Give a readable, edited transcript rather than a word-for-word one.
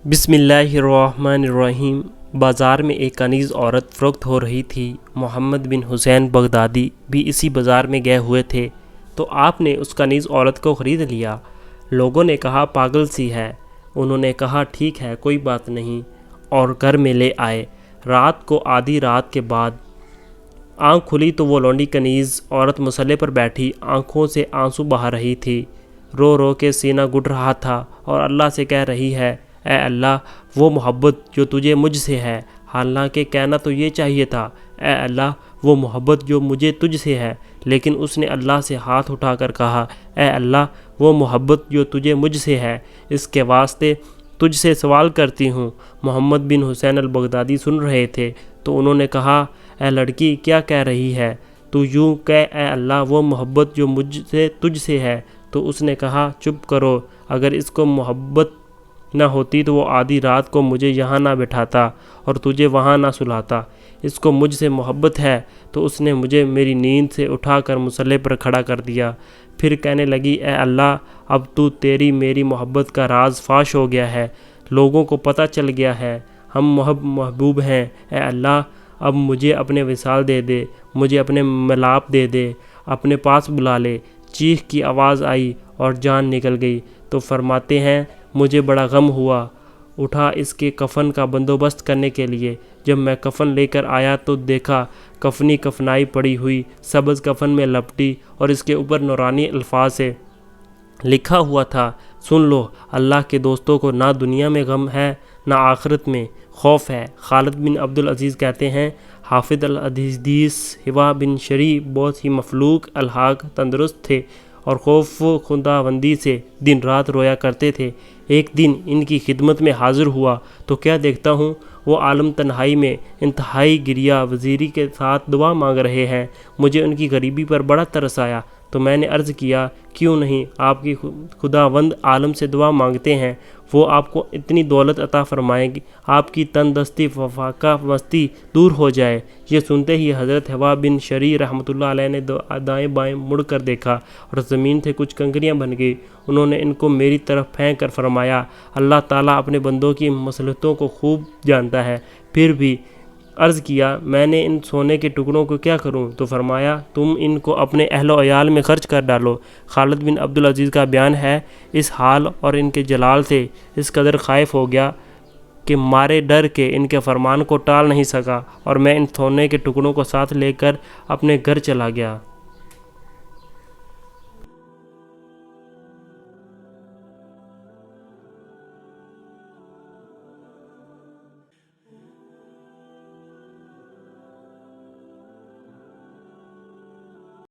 بسم اللہ الرحمن الرحیم۔ بازار میں ایک کنیز عورت فروخت ہو رہی تھی۔ محمد بن حسین بغدادی بھی اسی بازار میں گئے ہوئے تھے تو آپ نے اس کنیز عورت کو خرید لیا۔ لوگوں نے کہا پاگل سی ہے۔ انہوں نے کہا ٹھیک ہے کوئی بات نہیں، اور گھر میں لے آئے۔ رات کو آدھی رات کے بعد آنکھ کھلی تو وہ لونڈی کنیز عورت مصلے پر بیٹھی آنکھوں سے آنسو بہا رہی تھی، رو رو کے سینہ گھٹ رہا تھا اور اللہ سے کہہ رہی ہے، اے اللہ وہ محبت جو تجھے مجھ سے ہے، حالانکہ کہنا تو یہ چاہیے تھا اے اللہ وہ محبت جو مجھے تجھ سے ہے، لیکن اس نے اللہ سے ہاتھ اٹھا کر کہا، اے اللہ وہ محبت جو تجھے مجھ سے ہے، اس کے واسطے تجھ سے سوال کرتی ہوں۔ محمد بن حسین البغدادی سن رہے تھے تو انہوں نے کہا، اے لڑکی کیا کہہ رہی ہے؟ تو یوں کہ اے اللہ وہ محبت جو مجھ سے تجھ سے ہے۔ تو اس نے کہا چپ کرو، اگر اس کو محبت نہ ہوتی تو وہ آدھی رات کو مجھے یہاں نہ بٹھاتا اور تجھے وہاں نہ سلاتا۔ اس کو مجھ سے محبت ہے تو اس نے مجھے میری نیند سے اٹھا کر مصلے پر کھڑا کر دیا۔ پھر کہنے لگی، اے اللہ اب تو تیری میری محبت کا راز فاش ہو گیا ہے، لوگوں کو پتہ چل گیا ہے، ہم محبوب ہیں۔ اے اللہ اب مجھے اپنے وصال دے دے، مجھے اپنے ملاپ دے دے، اپنے پاس بلا لے۔ چیخ کی آواز آئی اور جان نکل گئی۔ تو فرماتے ہیں مجھے بڑا غم ہوا، اٹھا اس کے کفن کا بندوبست کرنے کے لیے۔ جب میں کفن لے کر آیا تو دیکھا کفنی کفنائی پڑی ہوئی، سبز کفن میں لپٹی، اور اس کے اوپر نورانی الفاظ سے لکھا ہوا تھا، سن لو اللہ کے دوستوں کو نہ دنیا میں غم ہے نہ آخرت میں خوف ہے۔ خالد بن عبد العزیز کہتے ہیں، حافظ الحدیث ہوا بن شریح بہت ہی مفلوق الحاق تندرست تھے اور خوف و خداوندی سے دن رات رویا کرتے تھے۔ ایک دن ان کی خدمت میں حاضر ہوا تو کیا دیکھتا ہوں، وہ عالم تنہائی میں انتہائی گریہ وزیری کے ساتھ دعا مانگ رہے ہیں۔ مجھے ان کی غریبی پر بڑا ترس آیا تو میں نے عرض کیا، کیوں نہیں آپ کی خداوند عالم سے دعا مانگتے ہیں، وہ آپ کو اتنی دولت عطا فرمائیں گی، آپ کی تندرستی فاقہ مستی دور ہو جائے۔ یہ سنتے ہی حضرت ہوا بن شریح رحمۃ اللہ علیہ نے دائیں بائیں مڑ کر دیکھا اور زمین سے کچھ کنکریاں بن گئی۔ انہوں نے ان کو میری طرف پھینک کر فرمایا، اللہ تعالیٰ اپنے بندوں کی مصلحتوں کو خوب جانتا ہے۔ پھر بھی عرض کیا، میں نے ان سونے کے ٹکڑوں کو کیا کروں؟ تو فرمایا، تم ان کو اپنے اہل و عیال میں خرچ کر ڈالو۔ خالد بن عبد العزیز کا بیان ہے، اس حال اور ان کے جلال سے اس قدر خائف ہو گیا کہ مارے ڈر کے ان کے فرمان کو ٹال نہیں سکا، اور میں ان سونے کے ٹکڑوں کو ساتھ لے کر اپنے گھر چلا گیا۔